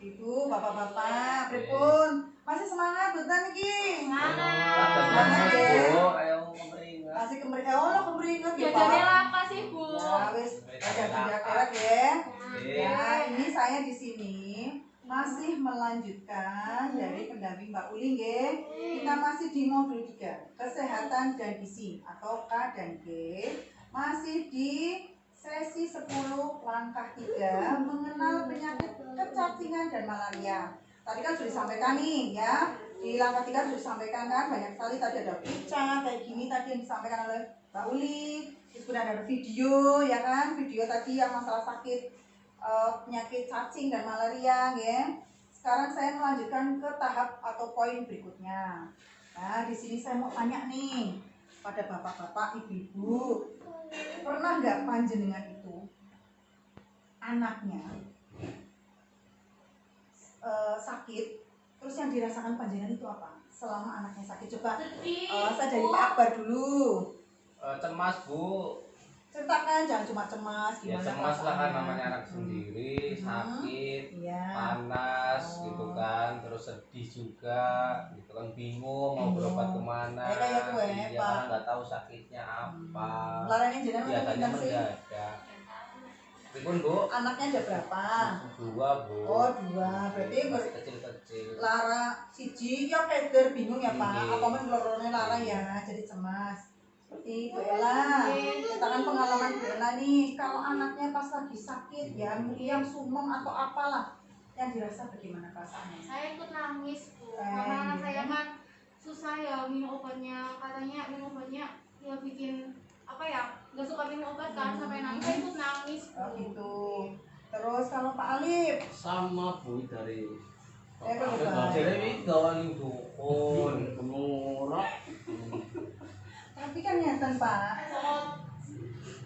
Ibu, bapak-bapak, pripun? Masih semangat betul iki? Semangat ya. Ayo kemeringat. Masih kemeringat. Oh, kemeringat ya, Pak. Jajannya apa sih, Bu? Ya, wis, aja kerja kerak ya. Ya, ini saya di sini masih melanjutkan dari pendamping Mbak Uli nggih. Kita masih di modul 3, kesehatan dan gizi atau K dan G. Masih di sesi 10 langkah 3 mengenal penyakit kecacingan dan malaria. Tadi kan sudah disampaikan nih ya. Di langkah 3 sudah disampaikan kan banyak sekali, tadi ada picca kayak gini tadi yang disampaikan oleh Mbak Uli. Terus kemudian ada video ya kan, video tadi yang masalah sakit penyakit cacing dan malaria ya. Sekarang saya melanjutkan ke tahap atau poin berikutnya. Nah, di sini saya mau tanya nih pada bapak-bapak, ibu-ibu, pernah nggak panjenengan itu anaknya sakit, terus yang dirasakan panjenengan itu apa selama anaknya sakit? Coba saya dari Pak Akbar dulu. Cemas, Bu. Ceritakan, jangan cuma cemas, Ya gimana cemas lah kan, perasaannya. namanya anak sendiri, sakit, Iya. panas gitu kan, terus sedih juga gitu kan, bingung mau berobat kemana. Kayak gue, Iya, Pak. karena nggak tahu sakitnya apa. Laranya jenengan Biasanya pinten sih? mendadak. Pripun, Bu? Anaknya ada berapa? 2, Bu. Oh, 2. Berarti masih kecil-kecil. Lara siji ya keder bingung ya Pak. Iya. Apa men lorone Lara ya, jadi cemas. Seperti Bu Ella. Kita kan pengalaman Bu Ella nih, kalau anaknya pas lagi sakit ya, meriang, sumeng atau apalah, yang dirasa bagaimana perasaannya? Saya ikut nangis, Bu. Karena anak saya kan susah ya minum obatnya. Katanya minum obatnya ya bikin apa ya, nggak suka minum obat kan sampai nangis. Saya ikut nangis, Bu. Oh gitu. Terus kalau Pak Alif, sama Bu dari Jadi doang dukun. pengurak tapi kan nyata Pak,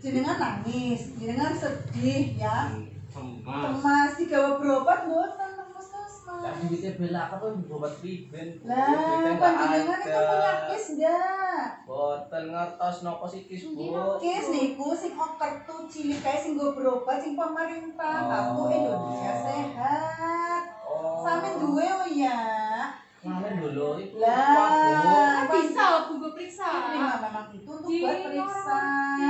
jenengan nangis, jenengan sedih ya, cemas, digawa berobat mboten nang puskesmas. Lah duitnya bela apa tuh berobat priben. Lah, panjenengan itu punya kis ndak? Boten ngertos nopo sih kis, Bu. Kis niku sing kartu cilik kae sing nggo berobat sing pemerintah, Kartu Indonesia Sehat. Oh. Sampe duwe oh ya. Ngamen dulu itu. Lah, Kan bisa, Bu, gue periksa. memang itu untuk buat periksa.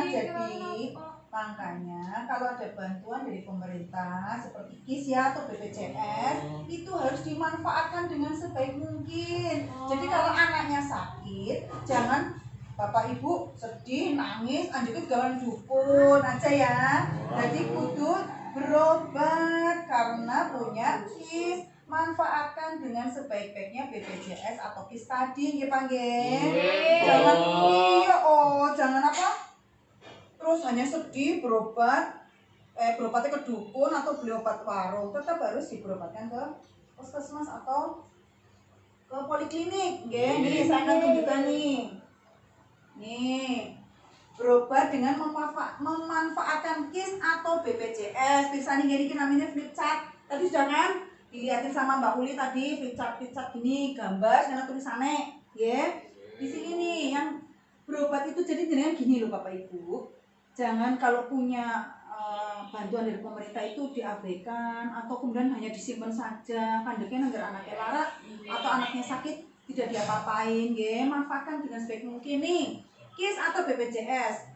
Jadi makanya kalau ada bantuan dari pemerintah seperti KIS ya atau BPJS itu harus dimanfaatkan dengan sebaik mungkin. Jadi kalau anaknya sakit, jangan Bapak Ibu sedih, nangis, anjukit gawan dukun aja ya. Jadi kudu berobat karena punya KIS. Manfaatkan dengan sebaik-baiknya BPJS atau KIS tadi nggih Pak nggih. Jangan jangan apa? Terus hanya sedih berobatnya ke dukun atau beli obat warung, tetap harus diberobatkan ke puskesmas atau ke poliklinik. Nggih, nih saya akan tunjukkan nih. Nih, berobat dengan memanfaatkan KIS atau BPJS. Bisa nih namanya flip chart. Tadi sudah kan dilihatin sama Mbak Uli tadi flip chart gini, gambar dengan tulisannya, ya. Di sini nih yang berobat itu jadi jenengan gini loh Bapak Ibu. Jangan kalau punya bantuan dari pemerintah itu diabaikan atau kemudian hanya disimpan saja. Kandeknya agar anaknya lara atau anaknya sakit tidak diapa-apain, ya. Manfaatkan dengan sebaik mungkin nih. KIS atau BPJS.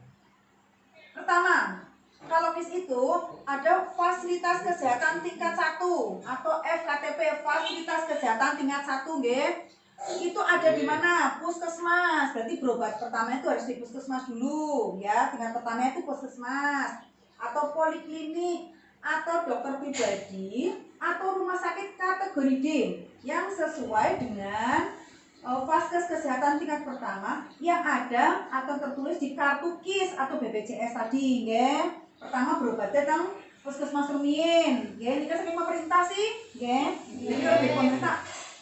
Pertama, kalau KIS itu ada fasilitas kesehatan tingkat 1 atau FKTP, fasilitas kesehatan tingkat 1 nggih. Itu ada di mana? Puskesmas. Berarti berobat pertama itu harus di puskesmas dulu ya. Tingkat pertama itu puskesmas atau poliklinik atau dokter pribadi atau rumah sakit kategori D yang sesuai dengan vaskes kesehatan tingkat pertama yang ada atau tertulis di kartu KIS atau BPJS tadi nggih. Pertama berobatnya teng puskesmas rumiyin nggih. Ini kan saking pemerintah sih nggih. Jadi kalau dari pemerintah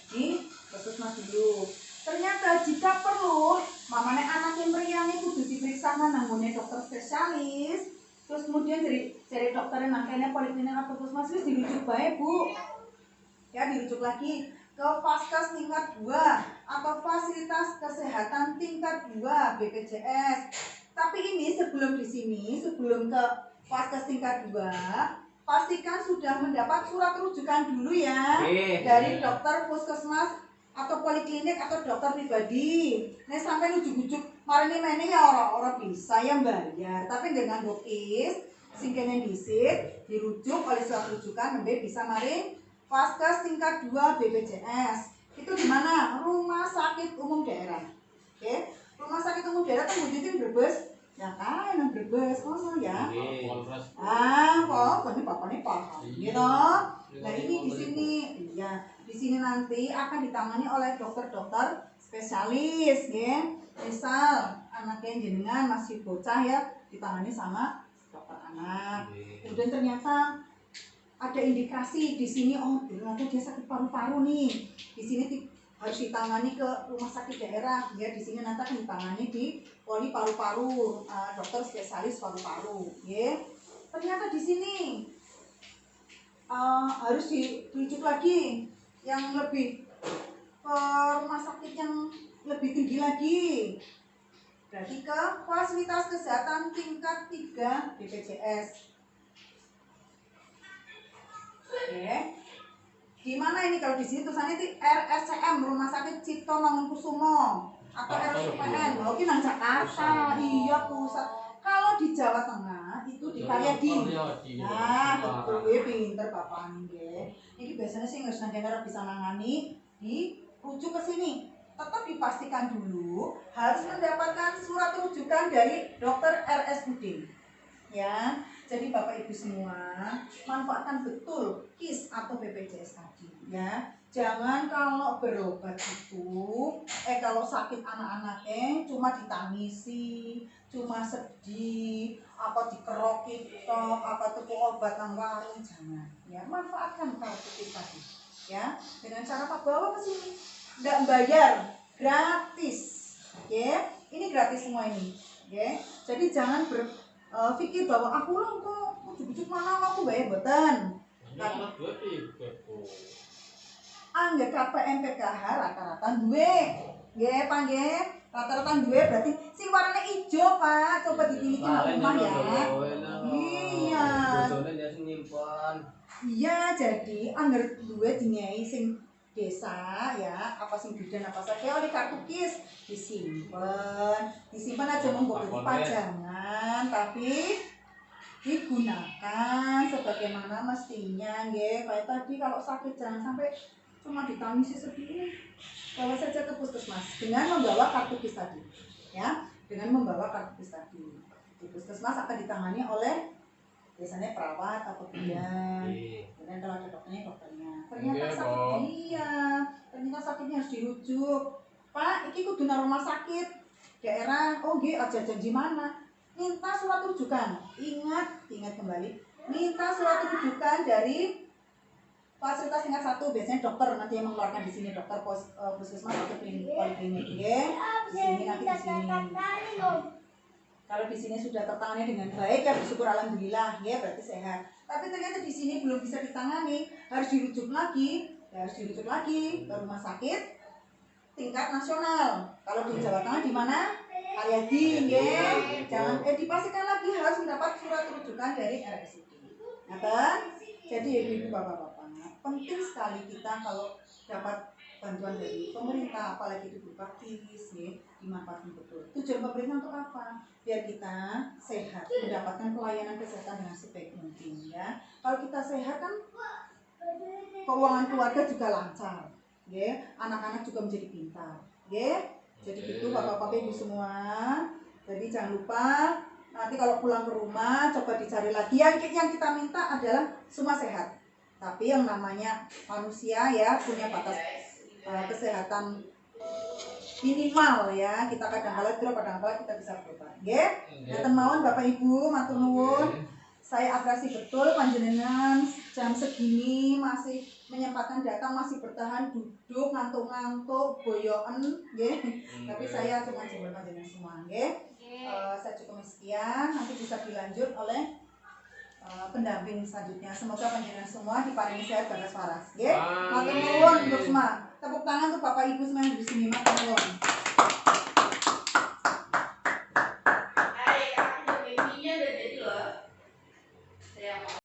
di puskesmas dulu. Ternyata jika perlu mamane anak yang meriang itu diperiksa nang dokter spesialis. Terus kemudian dari dokternya nangkene poliklinik atau puskesmas wis dirujuk bae, Bu. Ya, dirujuk lagi ke Vaskes tingkat 2 atau fasilitas kesehatan tingkat 2 BPJS. Tapi ini sebelum ke Vaskes tingkat 2 pastikan sudah mendapat surat rujukan dulu ya dari dokter puskesmas atau poliklinik atau dokter pribadi. Nih sampai ujuk-ujuk marani mene ya orang-orang bisa yang bayar, tapi dengan dokis sing kene dhisik dirujuk oleh surat rujukan nembe bisa mari Vaskes tingkat 2 BPJS. Itu di mana? Rumah sakit umum daerah. Oke. Rumah sakit umum daerah kan wujudin Brebes. Ya kan, yang Brebes kono ya. Kok ini bapaknya paham. Gitu. Nah, ini di sini. Iya, di sini nanti akan ditangani oleh dokter-dokter spesialis, ya. Misal anaknya jenengan masih bocah ya, ditangani sama dokter anak. Kemudian ternyata ada indikasi di sini, oh ternyata dia sakit paru-paru nih. Di sini harus ditangani ke rumah sakit daerah, ya. Di sini nanti akan ditangani di poli paru-paru, dokter spesialis paru-paru, ya. Ternyata di sini harus dirujuk lagi yang lebih ke rumah sakit yang lebih tinggi lagi. Berarti ke fasilitas kesehatan tingkat 3 BPJS. Oke. Di mana ini kalau di sini tulisannya itu RSCM Rumah Sakit Cipto Mangunkusumo atau RSUPN. Oh, ini nang Jakarta. Iya, pusat. Kalau di Jawa Tengah itu di Karyadi. Nah, betul ya, pinter Bapak nggih. Ini biasanya sih nggak sengaja bisa nangani dirujuk ke sini. Tetap dipastikan dulu harus mendapatkan surat rujukan dari dokter RSUD. Ya, jadi Bapak Ibu semua manfaatkan betul KIS atau BPJS tadi ya. Jangan kalau berobat itu kalau sakit anak-anaknya cuma ditangisi, cuma sedih, apa dikeroki tok, apa tuku obat nang warung, jangan. Ya, manfaatkan kartu KIS tadi. Ya, dengan cara Pak bawa ke sini. Enggak bayar, gratis. Oke, ini gratis semua ini. Oke. Jadi jangan pikir bahwa aku lah kok ujuk-ujuk mana aku bayar boten. Angger KPM PKH rata-rata duwe. Nggih, Pak nggih. Rata-rata duwe berarti sing warnane ijo, Pak. Coba ditilikin nang rumah ya. Iya. Iya, jadi angger duwe dinyai sing desa ya, apa sing bidan apa saja oleh kartu KIS disimpan aja monggo pajangan, tapi digunakan sebagaimana mestinya, nggih. Kayak tadi kalau sakit jangan sampai cuma ditangisi sedih, bawa saja ke puskesmas dengan membawa kartu KIS tadi, ya, dengan membawa kartu KIS tadi. Di puskesmas akan ditangani oleh biasanya perawat atau bidan, kemudian kalau ada dokternya. Ternyata sakit ternyata sakitnya harus dirujuk. Pak, iki kudu nang rumah sakit daerah. Oh nggih, aja janji mana. Minta surat rujukan. Ingat kembali. Minta surat rujukan dari fasilitas tingkat 1, biasanya dokter nanti yang mengeluarkan di sini, dokter puskesmas atau poliklinik, nggih. Di sini nanti di sini. Kalau di sini sudah tertangani dengan baik ya bersyukur alhamdulillah, ya berarti sehat. Tapi ternyata di sini belum bisa ditangani, harus dirujuk lagi ke rumah sakit tingkat nasional. Kalau di Jawa Tengah di mana? Karyadi, nggih. Jangan dipastikan lagi harus mendapat surat rujukan dari RSUD. Ngaten? Jadi ibu-ibu bapak-bapak, penting sekali kita kalau dapat bantuan dari pemerintah, apalagi itu berupa KIS, ya, dimanfaatkan betul. Tujuan pemerintah untuk apa? Biar kita sehat, mendapatkan pelayanan kesehatan dengan sebaik mungkin, ya. Kalau kita sehat kan keuangan keluarga juga lancar, ya. Anak-anak juga menjadi pintar, ya. Jadi gitu bapak-bapak ibu semua. Jadi jangan lupa nanti kalau pulang ke rumah coba dicari lagi yang kita minta adalah semua sehat. Tapi yang namanya manusia ya punya batas kesehatan minimal ya. Kita kadang-kala drop, kadang-kala kita bisa berobat. Nggih. Ngaten mawon Bapak Ibu, matur nuwun. Saya apresiasi betul panjenengan jam segini masih menyempatkan datang, masih bertahan duduk ngantuk-ngantuk boyoken nggih. Tapi saya cuma jempol panjenengan semua nggih. Saya cukup sekian, nanti bisa dilanjut oleh pendamping selanjutnya. Semoga panjenengan semua diparingi sehat dan waras. Nggih. Matur nuwun untuk semua. Tepuk tangan untuk Bapak Ibu semua yang di sini. Matur nuwun.